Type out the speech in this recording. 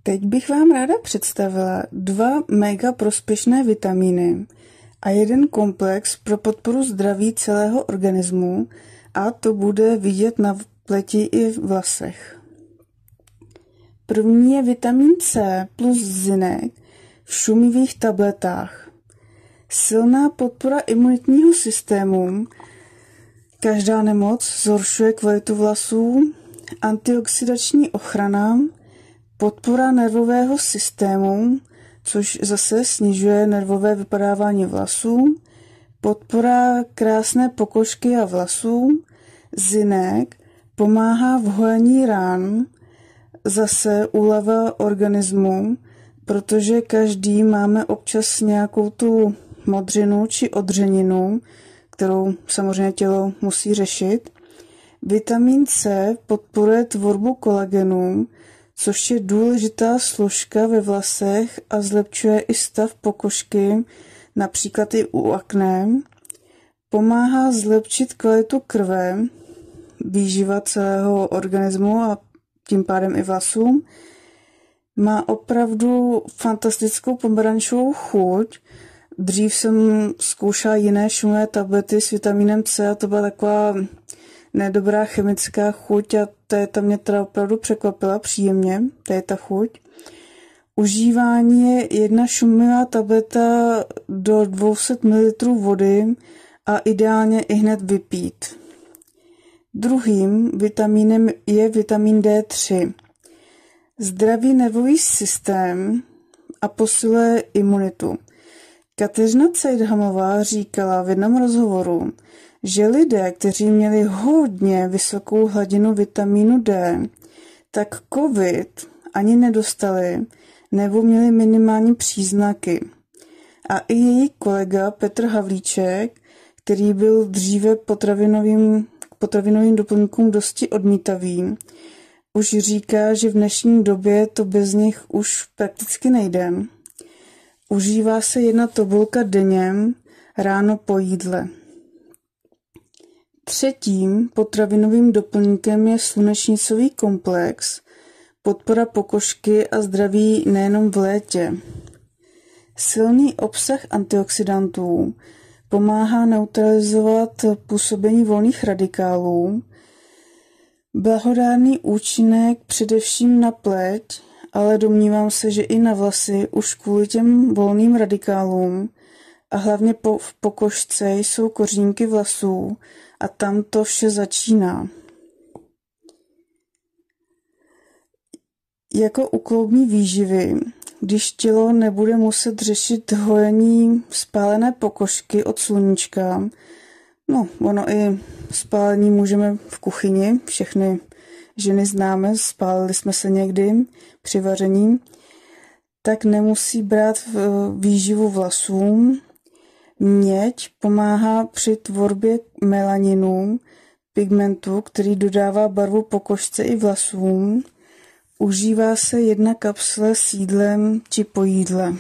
Teď bych vám ráda představila 2 mega prospěšné vitamíny a jeden komplex pro podporu zdraví celého organismu, a to bude vidět na pleti i vlasech. První je vitamin C plus zinek v šumivých tabletách. Silná podpora imunitního systému. Každá nemoc zhoršuje kvalitu vlasů, antioxidační ochrana, podpora nervového systému, což zase snižuje nervové vypadávání vlasů, podpora krásné pokožky a vlasů, zinek pomáhá v hojení rán, zase úleva organismu, protože každý máme občas nějakou tu modřinu či odřeninu, kterou samozřejmě tělo musí řešit. Vitamin C podporuje tvorbu kolagenu, což je důležitá složka ve vlasech a zlepšuje i stav pokožky, například i u akné. Pomáhá zlepšit kvalitu krve, výživa celého organismu a tím pádem i vlasů. Má opravdu fantastickou pomerančovou chuť. Dřív jsem zkoušela jiné šumivé tablety s vitaminem C a to byla taková nedobrá chemická chuť a ta mě teda opravdu překvapila příjemně, to je ta chuť. Užívání je 1 šumivá tableta do 200 ml vody a ideálně i hned vypít. Druhým vitamínem je vitamin D3. Zdraví nervový systém a posiluje imunitu. Kateřina Cejdhamová říkala v jednom rozhovoru, že lidé, kteří měli hodně vysokou hladinu vitamínu D, tak COVID ani nedostali nebo měli minimální příznaky. A i její kolega Petr Havlíček, který byl dříve potravinovým doplňkům dosti odmítavý, už říká, že v dnešní době to bez nich už prakticky nejde. Užívá se 1 tabulka denně ráno po jídle. Třetím potravinovým doplňkem je slunečnicový komplex, podpora pokožky a zdraví nejenom v létě. Silný obsah antioxidantů pomáhá neutralizovat působení volných radikálů, blahodárný účinek především na pleť, ale domnívám se, že i na vlasy už kvůli těm volným radikálům a hlavně v pokožce jsou kořínky vlasů a tam to vše začíná. Jako u kloubní výživy, když tělo nebude muset řešit hojení spálené pokožky od sluníčka, ono i spálení můžeme v kuchyni, všechny ženy známe, spálili jsme se někdy při vaření, tak nemusí brát výživu vlasům. Měď pomáhá při tvorbě melaninu, pigmentu, který dodává barvu pokožce i vlasům. Užívá se 1 kapsle s jídlem či po jídle.